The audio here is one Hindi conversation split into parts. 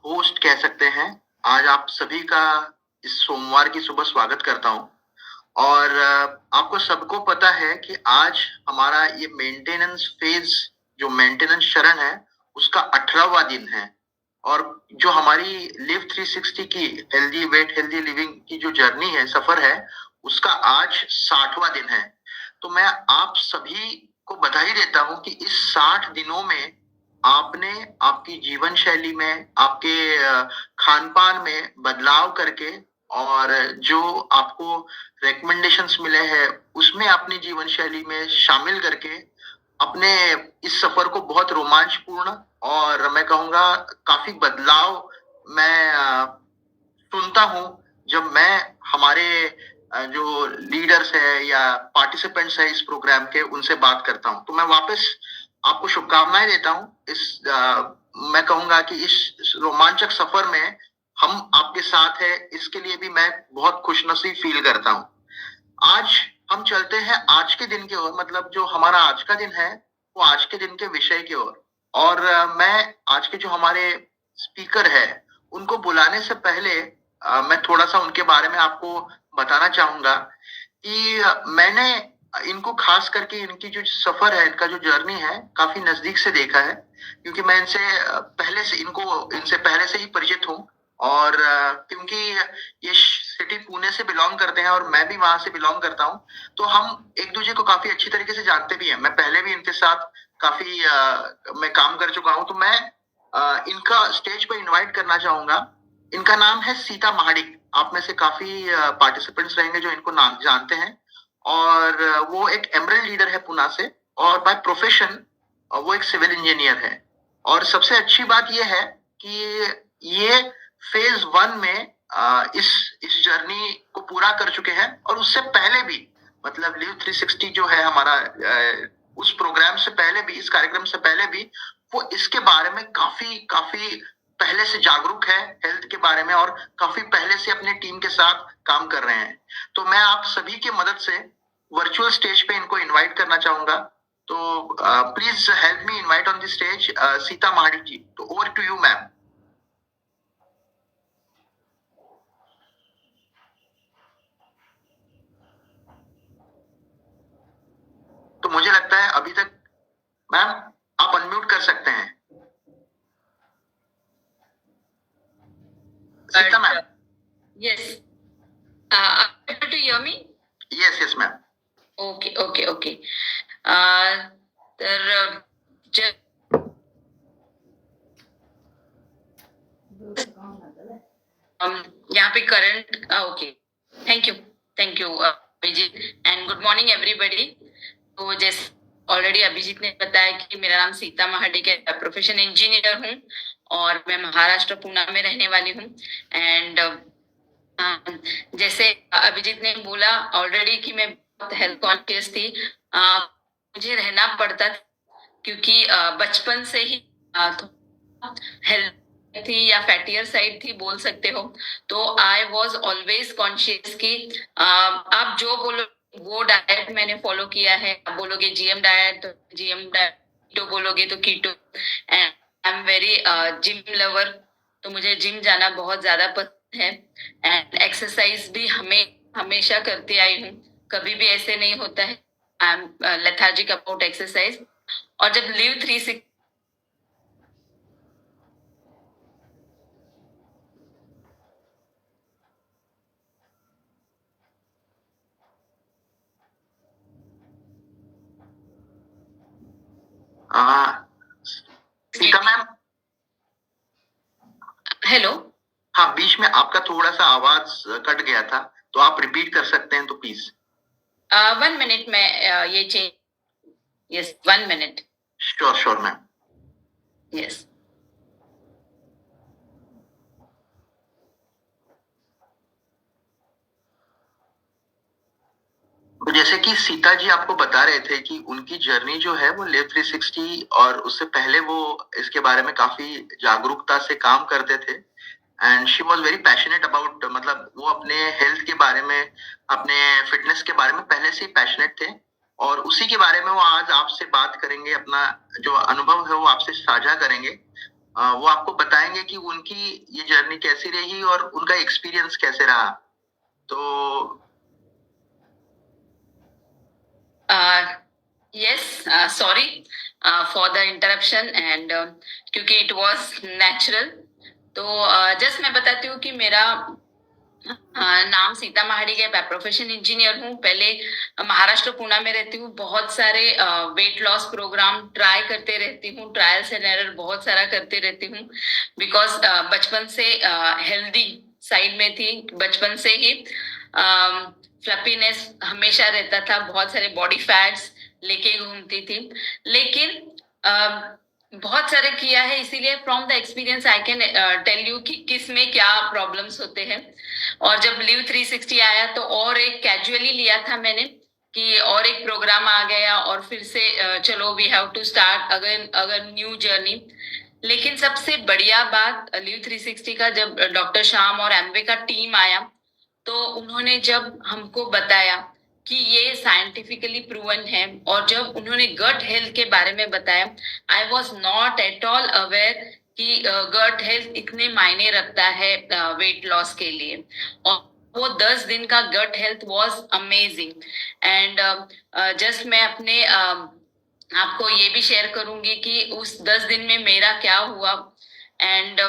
होस्ट कह सकते हैं। आज आप सभी का इस सोमवार की सुबह स्वागत करता हूँ। और आपको सबको पता है कि आज हमारा ये मेंटेनेंस फेज, जो मेंटेनेंस चरण है, उसका 18वां दिन है। और जो हमारी लिव 360 की हेल्दी वेट हेल्दी लिविंग की जो जर्नी है, सफर है, उसका आज 60वां दिन है। तो मैं आप सभी को बधाई देता हूं कि इस 60 दिनों में आपने आपकी जीवन शैली में, आपके खान पान में बदलाव करके, और जो आपको रिकमेंडेशंस मिले हैं उसमें अपनी जीवन शैली में शामिल करके अपने इस सफर को बहुत रोमांचपूर्ण और मैं कहूंगा काफी बदलाव मैं सुनता हूं जब मैं हमारे जो लीडर्स है या पार्टिसिपेंट्स है इस प्रोग्राम के, उनसे बात करता हूं। तो मैं वापस आपको शुभकामनाएं देता हूं। मैं कहूंगा कि इस रोमांचक सफर में हम आपके साथ है, इसके लिए भी मैं बहुत खुशनसीब फील करता हूं। आज हम चलते हैं आज के दिन की ओर, मतलब जो हमारा आज का दिन है वो आज के दिन के विषय की ओर। और मैं आज के जो हमारे स्पीकर है उनको बुलाने से पहले मैं थोड़ा सा उनके बारे में आपको बताना चाहूंगा कि मैंने इनको खास करके इनकी जो सफर है, इनका जो जर्नी है, काफी नजदीक से देखा है, क्योंकि मैं इनसे पहले से इनसे पहले से ही परिचित हूँ। और क्योंकि ये सिटी पुणे से बिलोंग करते हैं और मैं भी वहां से बिलोंग करता हूँ, तो हम एक दूसरे को काफी अच्छी तरीके से जानते भी हैं। मैं पहले भी इनके साथ काफी मैं काम कर चुका हूँ। तो मैं इनका स्टेज पर इनवाइट करना चाहूंगा। इनका नाम है सीता महाडिक। आप में से काफी पार्टिसिपेंट्स रहेंगे जो इनको नाम जानते हैं। और वो एक एमरल्ड लीडर है पुणे से, और बाय प्रोफेशन वो एक सिविल इंजीनियर है। और सबसे अच्छी बात यह है कि ये फेज 1 में इस जर्नी को पूरा कर चुके हैं। और उससे पहले भी, मतलब लिव 360 जो है हमारा, उस प्रोग्राम से पहले भी, इस कार्यक्रम से पहले भी वो इसके बारे में काफी काफी पहले से जागरूक है हेल्थ के बारे में, और काफी पहले से अपने टीम के साथ काम कर रहे हैं। तो मैं आप सभी की मदद से वर्चुअल स्टेज पे इनको इनवाइट करना चाहूंगा। तो please help me invite on the stage Sita Mahadik ji. तो ओवर टू यू मैम। तो मुझे लगता है अभी तक मैम आप अनम्यूट कर सकते हैं। Sita ma'am. Yes. Are you able to hear me? Yes yes ma'am. Okay, okay, okay. तर यहाँ पे current okay, thank you Abhijeet, and good morning everybody. तो जैसे ऑलरेडी अभिजीत ने बताया कि मेरा नाम सीता महाडिक है, प्रोफेशन इंजीनियर हूँ और मैं महाराष्ट्र पुणे में रहने वाली हूँ। एंड जैसे अभिजीत ने बोला ऑलरेडी कि मैं बहुत हेल्थ कॉन्शियस थी, मुझे रहना पड़ता था क्योंकि बचपन से ही हेल्थ थी या फैटियर साइड थी बोल सकते हो। तो आई वॉज ऑलवेज कॉन्शियस कि आप जो बोलो वो डाइट मैंने फॉलो किया है। आप बोलोगे जीएम डाइट तो जीएम डाइट, कीटो बोलोगे तो keto. And I am very gym lover, तो मुझे जिम जाना बहुत ज्यादा पसंद है। एंड एक्सरसाइज भी हमेशा करते आई हूँ, कभी भी ऐसे नहीं होता है I am lethargic about exercise. और जब लिव 360 सीता मैम। हेलो। हाँ, बीच में आपका थोड़ा सा आवाज कट गया था, तो आप रिपीट कर सकते हैं तो प्लीज। 1 मिनट में ये change. Yes, 1 minute. Sure sure ma'am. Yes. तो जैसे कि सीता जी आपको बता रहे थे कि उनकी जर्नी जो है वो लिव 360, और उससे पहले वो इसके बारे में काफी जागरूकता से काम करते थे। And she was very passionate about, मतलब वो अपने हेल्थ के बारे में, अपने फिटनेस के बारे में पहले से ही पैशनेट थे। और उसी के बारे में वो आज आपसे बात करेंगे, अपना जो अनुभव है वो आपसे साझा करेंगे। वो आपको बताएंगे कि उनकी ये जर्नी कैसी रही और उनका एक्सपीरियंस कैसे रहा। तो yes, sorry for the interruption and क्योंकि it was natural। तो जस्ट मैं बताती हूँ कि मेरा नाम सीता महाडिक है। मैं प्रोफेशन इंजीनियर हूँ। पहले महाराष्ट्र पुणे में रहती हूँ। बहुत सारे वेट लॉस प्रोग्राम ट्राई करते रहती हूँ। ट्रायल्स एंड एरर बहुत सारा करते रहती हूँ बिकॉज बचपन से हेल्दी साइड में थी। बचपन से ही फ्लफीनेस हमेशा रहता था। बहुत सारे बॉडी फैट्स लेके घूमती थी। लेकिन बहुत सारे किया है, इसीलिए from the experience I can tell you कि किस में क्या प्रॉब्लम्स होते हैं। और जब लिव 360 आया तो और एक कैजुअली लिया था मैंने कि और एक प्रोग्राम आ गया और फिर से चलो वी हैव टू स्टार्ट अगर न्यू जर्नी। लेकिन सबसे बढ़िया बात लिव 360 का, जब डॉक्टर श्याम और एम्वे का टीम आया तो उन्होंने जब हमको बताया कि ये साइंटिफिकली प्रूवन है और जब उन्होंने गट हेल्थ के बारे में बताया, I was not at all aware कि गट हेल्थ इतने मायने रखता है वेट लॉस के लिए। और वो 10 दिन का gut health was amazing. And just मैं अपने आपको ये भी शेयर करूंगी कि उस 10 दिन में मेरा क्या हुआ। एंड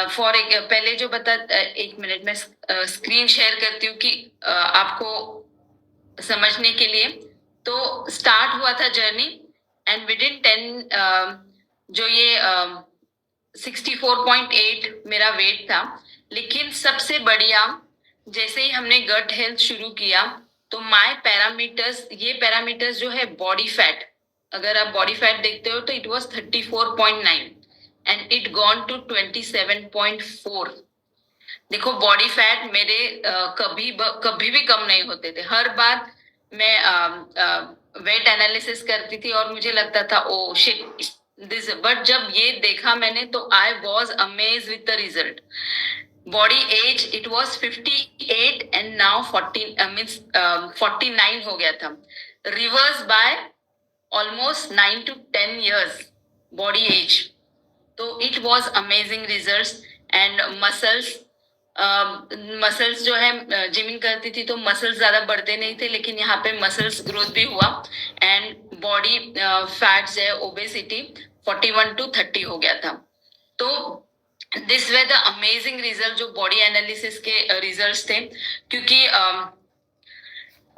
फॉर पहले जो बता, एक मिनट में स्क्रीन शेयर करती हूँ कि आपको समझने के लिए। तो स्टार्ट हुआ था जर्नी एंड विद इन 10 जो ये 64.8 मेरा वेट था। लेकिन सबसे बढ़िया, जैसे ही हमने गट हेल्थ शुरू किया तो माय पैरामीटर्स, ये पैरामीटर्स जो है बॉडी फैट, अगर आप बॉडी फैट देखते हो तो it was 34.9 and it gone to 27.4। देखो बॉडी फैट मेरे कभी भी कम नहीं होते थे। हर बार मैं वेट एनालिसिस करती थी और मुझे लगता था ओ शिट दिस, बट जब ये देखा मैंने तो I was amaze with the result. Body age it was 58 and now 40 means 49 हो गया था। Reverse by almost 9 to 10 years body age. तो it was amazing results. And muscles जो है जिमिंग करती थी तो मसल्स ज्यादा बढ़ते नहीं थे, लेकिन यहाँ पे मसल्स ग्रोथ भी हुआ। एंड बॉडी फैट्स है ओबेसिटी 41 to 30 हो गया था। तो this way the amazing result जो बॉडी एनालिसिस के रिजल्ट्स थे। क्योंकि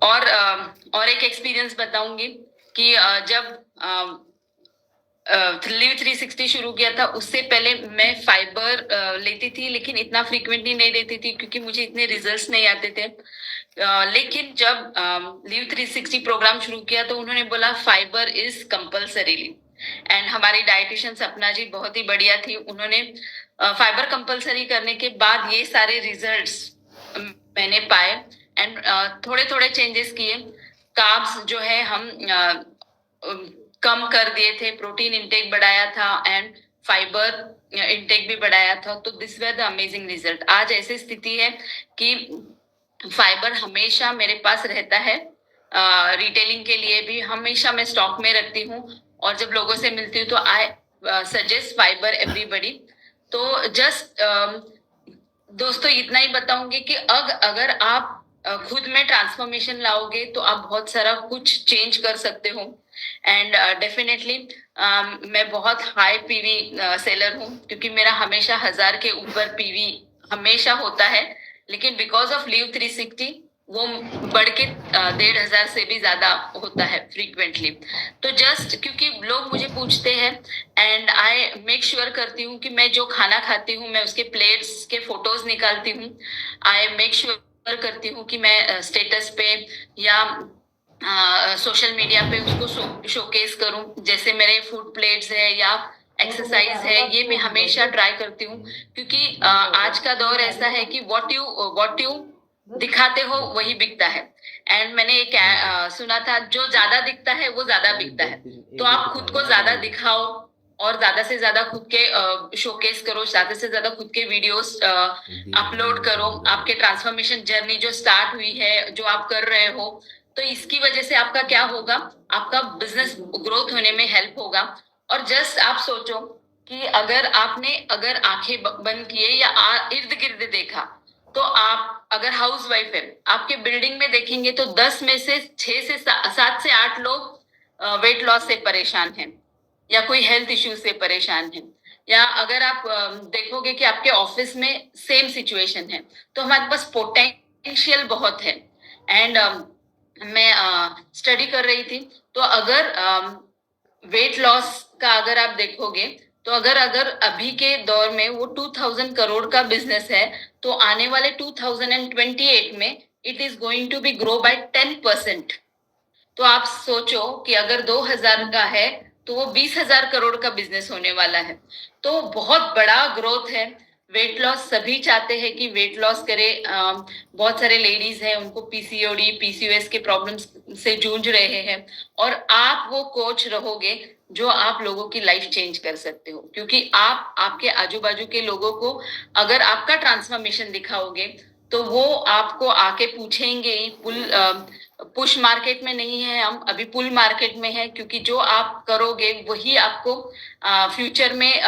और एक एक्सपीरियंस बताऊंगी कि जब लिव 360 शुरू किया था उससे पहले मैं फाइबर लेती थी, लेकिन इतना फ्रीक्वेंटली नहीं लेती थी क्योंकि मुझे इतने रिजल्ट्स नहीं आते थे। लेकिन जब लिव 360 प्रोग्राम शुरू किया तो उन्होंने बोला फाइबर इज कंपल्सरीली। एंड हमारी डाइटिशियन सपना जी बहुत ही बढ़िया थी। उन्होंने फाइबर कंपल्सरी करने के बाद ये सारे रिजल्ट्स मैंने पाए। एंड थोड़े थोड़े चेंजेस किए। कार्ब्स जो है हम कम कर दिए थे, प्रोटीन इंटेक बढ़ाया था एंड फाइबर इंटेक भी बढ़ाया था। तो this way the amazing result. आज ऐसी स्थिति है कि फाइबर हमेशा मेरे पास रहता है। रिटेलिंग के लिए भी हमेशा मैं स्टॉक में रखती हूँ और जब लोगों से मिलती हूँ तो आई सजेस्ट फाइबर एवरीबडी। तो जस्ट दोस्तों इतना ही बताऊंगी कि अगर आप खुद में ट्रांसफॉर्मेशन लाओगे तो आप बहुत सारा कुछ चेंज कर सकते हो। एंड डेफिनेटली मैं बहुत हाई पीवी सेलर हूँ क्योंकि मेरा हमेशा 1000 के ऊपर पीवी हमेशा होता है। लेकिन बिकॉज ऑफ लिव 360 वो बढ़ के 1500 से भी ज्यादा होता है फ्रीक्वेंटली। तो जस्ट क्योंकि लोग मुझे पूछते हैं एंड आई मेक श्योर करती हूँ कि मैं जो खाना खाती हूँ मैं उसके प्लेट्स के फोटोज निकालती हूँ। आई मेक श्योर करती हूँ कि मैं स्टेटस पे या सोशल मीडिया पे उसको शोकेस करूं। जैसे मेरे फूड प्लेट्स है या एक्सरसाइज है, ये मैं हमेशा ट्राई करती हूँ क्योंकि आज का दौर ऐसा है कि व्हाट यू दिखाते हो वही बिकता है। एंड मैंने एक सुना था जो ज्यादा दिखता है वो ज्यादा बिकता है। तो आप खुद को ज्यादा दिखाओ और ज्यादा से ज्यादा खुद के शोकेस करो, ज्यादा से ज्यादा खुद के वीडियोस अपलोड करो। आपके ट्रांसफॉर्मेशन जर्नी जो स्टार्ट हुई है, जो आप कर रहे हो, तो इसकी वजह से आपका क्या होगा, आपका बिजनेस ग्रोथ होने में हेल्प होगा। और जस्ट आप सोचो कि अगर आंखें बंद किए या इर्द गिर्द देखा, तो आप अगर हाउस वाइफ है, आपके बिल्डिंग में देखेंगे तो 10 में से 6 से 7 से 8 लोग वेट लॉस से परेशान हैं या कोई हेल्थ इश्यू से परेशान हैं। या अगर आप देखोगे कि आपके ऑफिस में सेम सिचुएशन है, तो हमारे पास पोटेंशियल बहुत है। एंड मैं स्टडी कर रही थी, तो अगर वेट लॉस का अगर आप देखोगे, तो अगर अगर अभी के दौर में वो 2000 करोड़ का बिजनेस है, तो आने वाले 2028 में it is going to be grow by 10%। तो आप सोचो कि अगर 2000 का है, तो वो 20,000 करोड़ का बिजनेस होने वाला है। तो बहुत बड़ा ग्रोथ है। वेट लॉस सभी चाहते हैं कि वेट लॉस करे। बहुत सारे लेडीज हैं, उनको पीसीओडी पीसीओएस के प्रॉब्लम्स से जूझ रहे हैं, और आप वो कोच रहोगे जो आप लोगों की लाइफ चेंज कर सकते हो, क्योंकि आप आपके आजू बाजू के लोगों को अगर आपका ट्रांसफॉर्मेशन दिखाओगे, तो वो आपको आके पूछेंगे। पुश मार्केट में नहीं है हम, अभी पुल मार्केट में है, क्योंकि जो आप करोगे वही आपको फ्यूचर में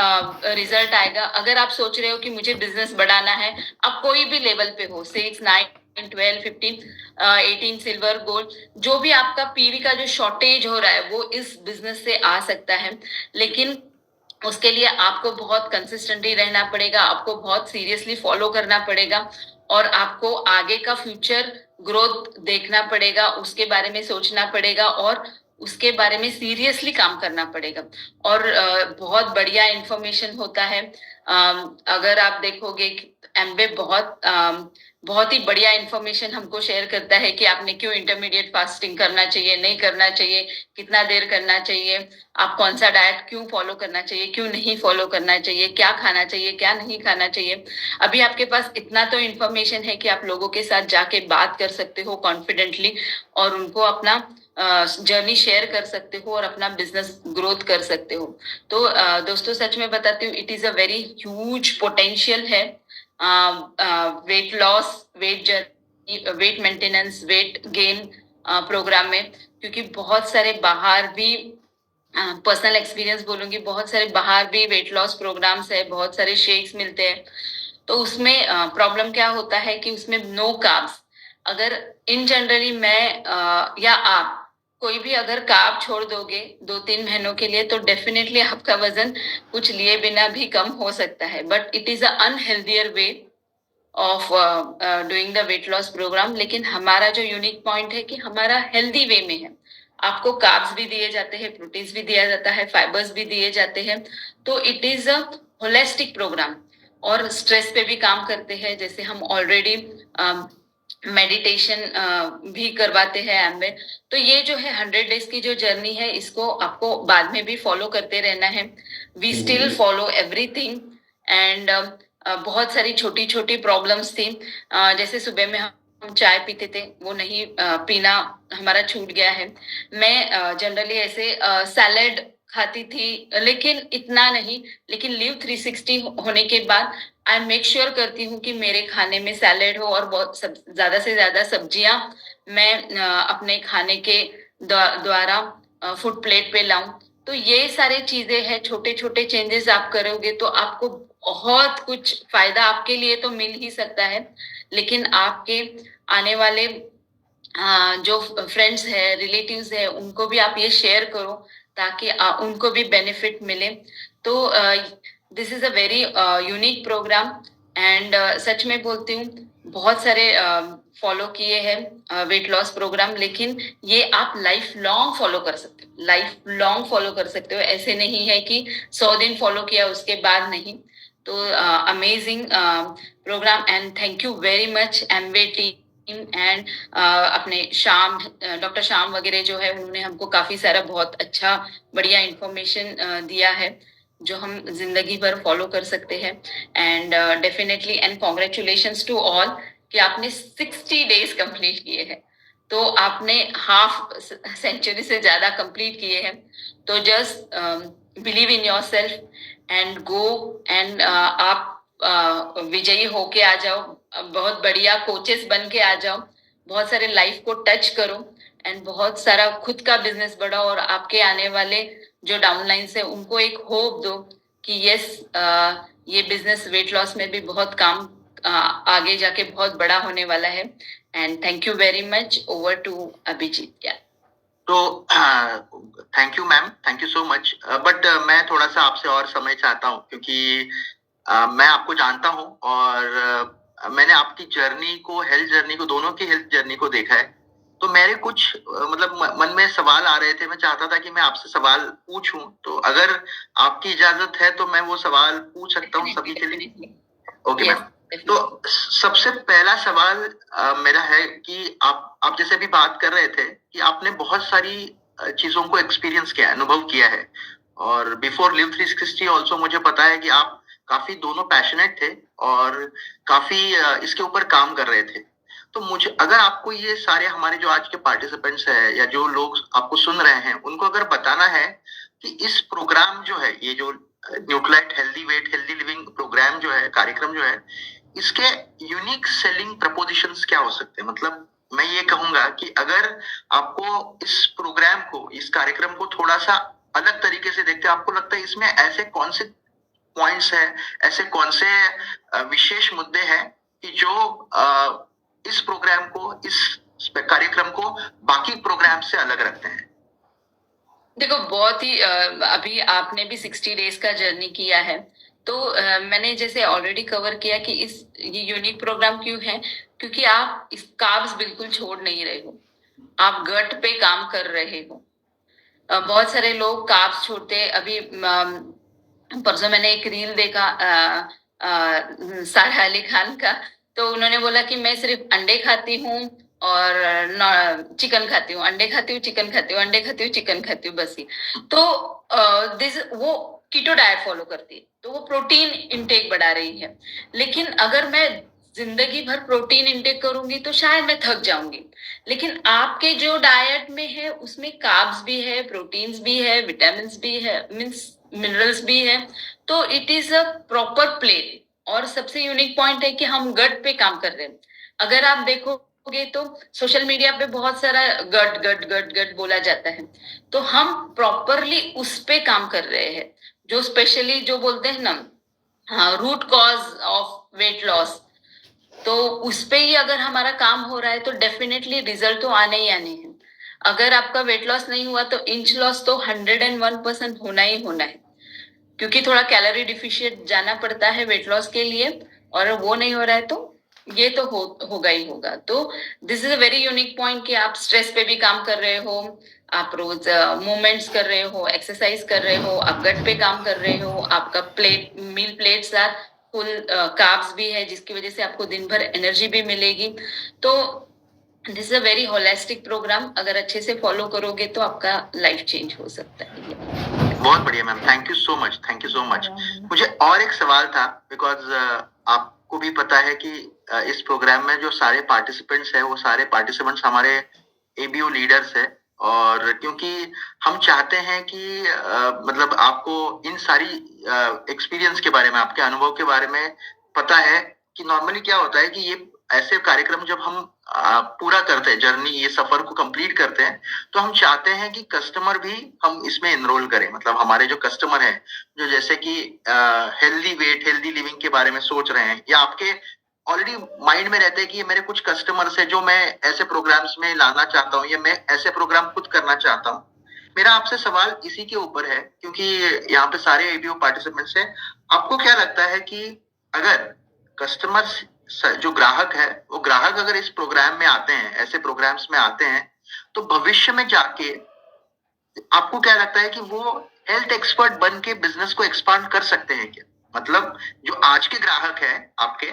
रिजल्ट आएगा। अगर आप सोच रहे हो कि मुझे बिजनेस बढ़ाना है, आप कोई भी लेवल पे हो, 6, 9, 12, 15, 18 सिल्वर गोल्ड, जो भी आपका पीवी का जो शॉर्टेज हो रहा है वो इस बिजनेस से आ सकता है। लेकिन उसके लिए आपको बहुत कंसिस्टेंटली रहना पड़ेगा, आपको बहुत सीरियसली फॉलो करना पड़ेगा, और आपको आगे का फ्यूचर ग्रोथ देखना पड़ेगा, उसके बारे में सोचना पड़ेगा, और उसके बारे में सीरियसली काम करना पड़ेगा। और बहुत बढ़िया इंफॉर्मेशन होता है। अगर आप देखोगे एमवे बहुत ही बढ़िया इंफॉर्मेशन हमको शेयर करता है कि आपने क्यों इंटरमीडिएट फास्टिंग करना चाहिए, नहीं करना चाहिए, कितना देर करना चाहिए, आप कौन सा डाइट क्यों फॉलो करना चाहिए, क्यों नहीं फॉलो करना चाहिए, क्या खाना चाहिए, क्या नहीं खाना चाहिए। अभी आपके पास इतना तो इंफॉर्मेशन है कि आप लोगों के साथ जाके बात कर सकते हो कॉन्फिडेंटली, और उनको अपना जर्नी शेयर कर सकते हो, और अपना बिजनेस ग्रोथ कर सकते हो। तो दोस्तों, सच में बताती हूँ, it is a very huge potential है weight loss, weight maintenance, weight gain programme में, क्योंकि बहुत सारे बाहर भी पर्सनल एक्सपीरियंस बोलूंगी, बहुत सारे बाहर भी वेट लॉस प्रोग्राम्स है, बहुत सारे शेक्स मिलते हैं। तो उसमें प्रॉब्लम क्या होता है कि उसमें नो कार्ब्स। अगर इन जनरली मैं या आप कोई भी अगर कार्ब छोड़ दोगे 2-3 महीनों के लिए, तो डेफिनेटली आपका वजन कुछ लिए बिना भी कम हो सकता है। But it is a unhealthier way of doing the weight loss programme. लेकिन हमारा जो यूनिक पॉइंट है कि हमारा हेल्दी वे में है। आपको कार्ब्स भी दिए जाते हैं, प्रोटीन्स भी दिया जाता है, फाइबर्स भी दिए जाते हैं। तो it is a holistic programme. और स्ट्रेस पे भी काम करते हैं, जैसे हम ऑलरेडी मेडिटेशन भी करवाते हैं एमवे। तो ये जो है 100 डेज की जो जर्नी है, इसको आपको बाद में भी फॉलो करते रहना है। We still follow everything. And बहुत सारी छोटी छोटी प्रॉब्लम्स थी। जैसे सुबह में हम चाय पीते थे, वो नहीं पीना हमारा छूट गया है। मैं जनरली ऐसे सैलेड खाती थी, लेकिन इतना नहीं। लेकिन लिव 360 होने के बाद आई मेक श्योर करती हूँ कि मेरे खाने में सैलेड हो, और बहुत ज्यादा से ज्यादा सब्जियां मैं अपने खाने के द्वारा फूड प्लेट पे लाऊं। तो ये सारे चीजें हैं, छोटे छोटे चेंजेस आप करोगे तो आपको बहुत कुछ फायदा आपके लिए तो मिल ही सकता है। लेकिन आपके आने वाले जो फ्रेंड्स है, रिलेटिव्स है, उनको भी आप ये शेयर करो, ताकि उनको भी बेनिफिट मिले। तो this is a very unique programme. And सच में बोलती हूँ, बहुत सारे फॉलो किए हैं वेट लॉस प्रोग्राम, लेकिन ये आप लाइफ लॉन्ग फॉलो कर सकते हो, लाइफ लॉन्ग फॉलो कर सकते हो। ऐसे नहीं है कि 100 दिन फॉलो किया उसके बाद नहीं। तो amazing programme, and thank you very much Amway team. And अपने डॉक्टर श्याम वगैरह जो है, उन्होंने हमको काफी सारा बहुत अच्छा बढ़िया इंफॉर्मेशन दिया है, जो हम जिंदगी भर फॉलो कर सकते हैं। And definitely and congratulations to all कि आपने 60 डेज कंप्लीट किए हैं। तो आपने हाफ सेंचुरी से ज्यादा कंप्लीट किए हैं। तो just believe in your self and go. And आप विजयी होके आ जाओ, बहुत बढ़िया कोचेस बन के आ जाओ, बहुत सारे लाइफ को टच करो, एंड बहुत सारा खुद का बिजनेस बढ़ाओ, और आपके आने वाले जो डाउनलाइंस है उनको एक होप दो कि यस, ये बिजनेस वेट लॉस में भी बहुत काम आगे जाके बहुत बड़ा होने वाला है. And thank you very much. Over to Abhijeet. या तो thank you ma'am, thank you so much. But मैं थोड़ा सा आपसे और समय चाहता हूँ, क्योंकि मैं आपको जानता हूँ और मैंने आपकी जर्नी को, हेल्थ जर्नी को, दोनों की हेल्थ जर्नी को देखा है. तो मेरे कुछ मतलब मन में सवाल आ रहे थे. मैं चाहता था कि मैं आपसे सवाल पूछूं. तो अगर आपकी इजाजत है तो मैं वो सवाल पूछ सकता हूँ सभी के लिए? Okay ma'am. तो सबसे पहला सवाल मेरा है कि आप जैसे अभी बात कर रहे थे कि आपने बहुत सारी चीजों को एक्सपीरियंस किया है, अनुभव किया है. और बिफोर लिव 360 ऑल्सो मुझे पता है कि आप काफी दोनों पैशनेट थे और काफी इसके ऊपर काम कर रहे थे. तो मुझे, अगर आपको ये सारे हमारे जो आज के पार्टिसिपेंट्स हैं या जो लोग आपको सुन रहे हैं, उनको अगर बताना है कि इस प्रोग्राम जो है, ये जो Nutrilite healthy weight healthy living programme जो है, कार्यक्रम जो है, इसके यूनिक सेलिंग प्रपोजिशंस क्या हो सकते हैं? मतलब मैं ये कहूंगा कि अगर आपको इस प्रोग्राम को, इस कार्यक्रम को थोड़ा सा अलग तरीके से देखते हैं, आपको लगता है इसमें ऐसे कौन से पॉइंट्स हैं, ऐसे कौन से विशेष मुद्दे हैं कि जो इस प्रोग्राम को, इस कार्यक्रम को बाकी प्रोग्राम से अलग रखते हैं? देखो, बहुत ही अभी आपने भी 60 डेज का जर्नी किया है. तो मैंने जैसे ऑलरेडी कवर किया कि ये यूनिक प्रोग्राम क्यों है, क्योंकि आप इस कार्ब्स बिल्कुल छोड़ नहीं रहे हो, आप गट पे काम कर रहे हो. बहुत सारे लोग कार्ब्स छोड़ते. अभी परसों मैंने एक रील देखा सारा अली खान का. तो उन्होंने बोला कि मैं सिर्फ अंडे खाती हूँ और चिकन खाती हूँ, अंडे खाती हूँ, चिकन खाती हूँ, अंडे खाती हूँ, चिकन खाती हूँ, बस ही. तो वो कीटो डाइट फॉलो करती है, तो वो प्रोटीन इंटेक बढ़ा रही है. लेकिन अगर मैं जिंदगी भर प्रोटीन इंटेक करूंगी तो शायद मैं थक जाऊंगी. लेकिन आपके जो डाइट में है उसमें कार्ब्स भी है, प्रोटीन्स भी है, विटामिन भी है, मीन्स मिनरल्स भी है. तो it is a proper plate. और सबसे यूनिक पॉइंट है कि हम गट पे काम कर रहे हैं. अगर आप देखोगे तो सोशल मीडिया पे बहुत सारा गट गट गट गट बोला जाता है. तो हम प्रॉपरली उस पे काम कर रहे हैं, जो स्पेशली जो बोलते हैं ना, हाँ, root cause of weight loss. तो उस पे ही अगर हमारा काम हो रहा है तो डेफिनेटली रिजल्ट तो आने ही आने हैं. अगर आपका वेट लॉस नहीं हुआ तो इंच लॉस तो 101% होना ही होना है, क्योंकि थोड़ा कैलोरी डिफिशिएंट जाना पड़ता है वेट लॉस के लिए. और वो नहीं हो रहा है तो ये तो होगा ही होगा. तो this is a very unique point कि आप स्ट्रेस पे भी काम कर रहे हो, आप रोज मूवमेंट्स कर रहे हो, एक्सरसाइज कर रहे हो, आप गट पे काम कर रहे हो, आपका मील प्लेट्स आर फुल कार्ब्स भी है, जिसकी वजह से आपको दिन भर एनर्जी भी मिलेगी. तो this is a very holistic programme. अगर अच्छे से फॉलो करोगे तो आपका लाइफ चेंज हो सकता है. बहुत बढ़िया ma'am, thank you so much, thank you so much. मुझे और एक सवाल था, बिकॉज आपको भी पता है कि इस प्रोग्राम में जो सारे पार्टिसिपेंट्स हैं, वो सारे पार्टिसिपेंट्स हमारे एबीओ लीडर्स हैं. और क्योंकि हम चाहते हैं कि मतलब आपको इन सारी एक्सपीरियंस के बारे में, आपके अनुभव के बारे में पता है कि नॉर्मली क्या होता है कि ये ऐसे कार्यक्रम जब हम पूरा करते हैं, जर्नी, ये सफर को कंप्लीट करते हैं, तो हम चाहते हैं कि कस्टमर भी हम इसमें इनरोल करें. मतलब हमारे जो कस्टमर हैं, जो जैसे कि हेल्दी वेट हेल्दी लिविंग के बारे में सोच रहे हैं, या आपके ऑलरेडी माइंड में रहते हैं कि ये मेरे कुछ कस्टमर्स हैं जो मैं ऐसे प्रोग्राम्स में लाना चाहता हूँ, या मैं ऐसे प्रोग्राम खुद करना चाहता हूँ. मेरा आपसे सवाल इसी के ऊपर है, क्योंकि यहाँ पे सारे एबीओ पार्टिसिपेंट्स हैं. आपको क्या लगता है कि अगर कस्टमर्स, जो ग्राहक है, वो ग्राहक अगर इस प्रोग्राम में आते हैं, ऐसे प्रोग्राम्स में आते हैं, तो भविष्य में जाके आपको क्या लगता है कि वो हेल्थ एक्सपर्ट बन के बिजनेस को एक्सपांड कर सकते हैं क्या? मतलब जो आज के ग्राहक हैं आपके,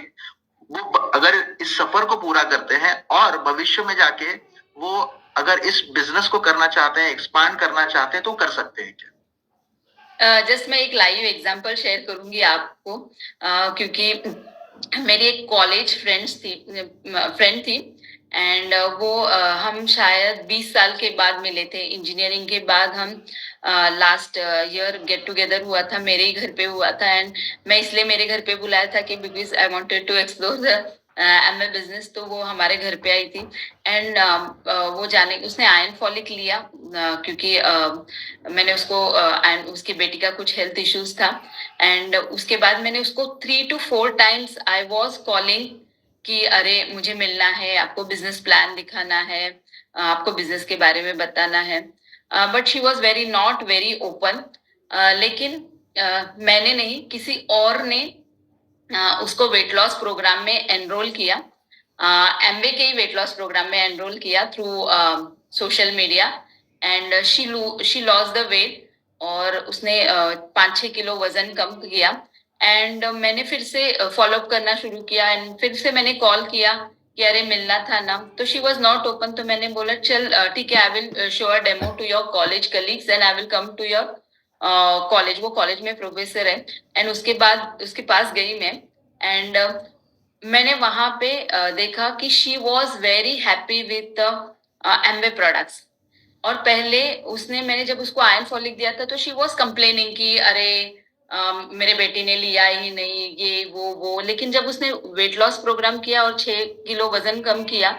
वो अगर इस सफर को पूरा करते हैं और भविष्य में जाके वो अगर इस बिजनेस को करना चाहते हैं, एक्सपांड करना चाहते हैं, तो कर सकते हैं क्या? जस्ट मैं एक लाइव एग्जांपल शेयर करूंगी आपको, क्योंकि मेरी एक कॉलेज फ्रेंड थी. एंड वो हम शायद 20 साल के बाद मिले थे. इंजीनियरिंग के बाद हम लास्ट ईयर गेट टुगेदर हुआ था, मेरे ही घर पे हुआ था. एंड मैं इसलिए मेरे घर पे बुलाया था कि because I wanted to explore the MA business, तो वो हमारे घर पे आई थी। एंड वो जाने उसने आयरन फॉलिक लिया, क्योंकि मैंने उसको एंड उसकी बेटी का कुछ हेल्थ इश्यूज था। एंड उसके बाद मैंने उसको 3 to 4 times I was calling कि अरे मुझे मिलना है, आपको बिजनेस प्लान दिखाना है, आपको बिजनेस के बारे में बताना है। But she was very not very open. लेकिन मैंने नहीं, किसी और ने उसको वेट लॉस प्रोग्राम में एनरोल किया, एमवे के ही वेट लॉस प्रोग्राम में एनरोल किया through social media. And she loss the weight, और उसने 5-6 किलो वजन कम किया। एंड मैंने फिर से फॉलोअप करना शुरू किया, एंड फिर से मैंने कॉल किया कि अरे मिलना था ना, तो शी वॉज नॉट ओपन। तो मैंने बोला चल ठीक है, I will show a demo to your college colleagues and I will come to your college. वो कॉलेज में प्रोफेसर है। एंड उसके बाद उसके पास गई मैं। एंड मैंने वहां पे देखा कि she was very happy with Amway products. और पहले उसने मैंने जब उसको आयरन फॉलिक दिया था तो शी वॉज कंप्लेनिंग कि अरे मेरे बेटी ने लिया ही नहीं, ये वो। लेकिन जब उसने वेट लॉस प्रोग्राम किया और 6 किलो वजन कम किया,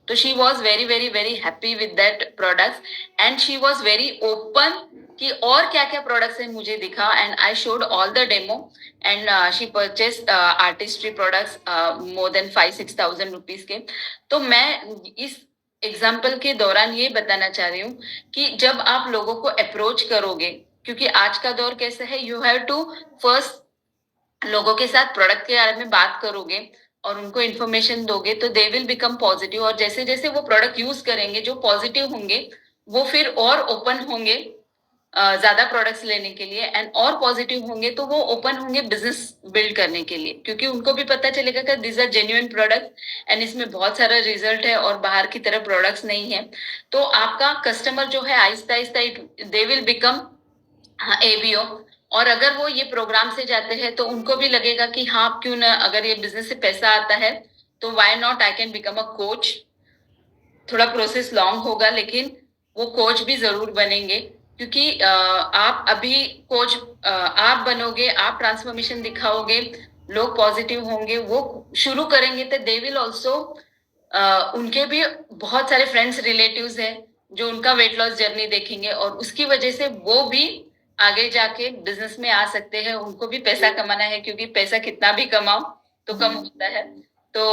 तो she was very very very happy with that product. And she was very open कि और क्या क्या प्रोडक्ट्स है मुझे दिखा। And I showed all the demo. And she purchase artistry products more than 5-6 thousand rupees के। तो मैं इस एग्जाम्पल के दौरान ये बताना चाह रही हूँ कि जब आप लोगों को अप्रोच करोगे, क्योंकि आज का दौर कैसा है, यू हैव टू फर्स्ट लोगों के साथ प्रोडक्ट के बारे में बात करोगे और उनको इन्फॉर्मेशन दोगे तो दे विल बिकम पॉजिटिव। और जैसे जैसे वो प्रोडक्ट यूज करेंगे, जो पॉजिटिव होंगे, वो फिर और ओपन होंगे ज्यादा प्रोडक्ट्स लेने के लिए। एंड और पॉजिटिव होंगे तो वो ओपन होंगे बिजनेस बिल्ड करने के लिए, क्योंकि उनको भी पता चलेगा कि this are genuine product and इसमें बहुत सारा रिजल्ट है और बाहर की तरह प्रोडक्ट्स नहीं है। तो आपका कस्टमर जो है Aahista Aahista they will become ABO. और अगर वो ये प्रोग्राम से जाते हैं तो उनको भी लगेगा कि हाँ क्यों ना, अगर ये बिजनेस से पैसा आता है तो why not I can become a coach. थोड़ा प्रोसेस लॉन्ग होगा, लेकिन वो कोच भी जरूर बनेंगे, क्योंकि आप अभी कोच आप बनोगे, आप ट्रांसफॉर्मेशन दिखाओगे, लोग पॉजिटिव होंगे, वो शुरू करेंगे तो दे विल ऑल्सो, उनके भी बहुत सारे फ्रेंड्स रिलेटिव्स हैं जो उनका वेट लॉस जर्नी देखेंगे, और उसकी वजह से वो भी आगे जाके बिजनेस में आ सकते हैं। उनको भी पैसा कमाना है, क्योंकि पैसा कितना भी कमाओ तो कम होता है। तो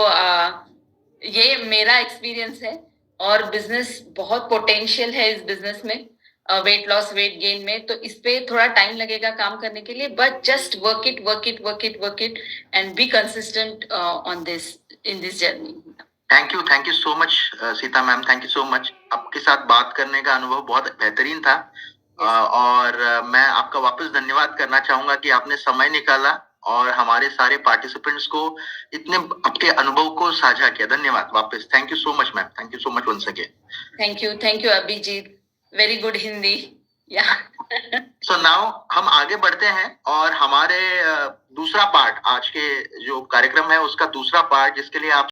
ये मेरा एक्सपीरियंस है। और बिजनेस बहुत पोटेंशियल है इस बिजनेस में, वेट लॉस वेट गेन में। तो इस पे थोड़ा टाइम लगेगा काम करने के लिए, but just work it work it work it work it and be consistent on this in this journey. Thank you so much Sita ma'am, thank you so much. आपके साथ बात करने का अनुभव बहुत बेहतरीन था। और मैं आपका वापस धन्यवाद करना चाहूंगा कि आपने समय निकाला और हमारे सारे पार्टिसिपेंट्स को इतने आपके अनुभव को साझा किया। धन्यवाद वापस। Thank you so much ma'am, thank you so much once again. Thank you Abhijit, very good Hindi या। सो नाउ हम आगे बढ़ते हैं और हमारे दूसरा पार्ट, आज के जो कार्यक्रम है उसका दूसरा पार्ट, जिसके लिए आप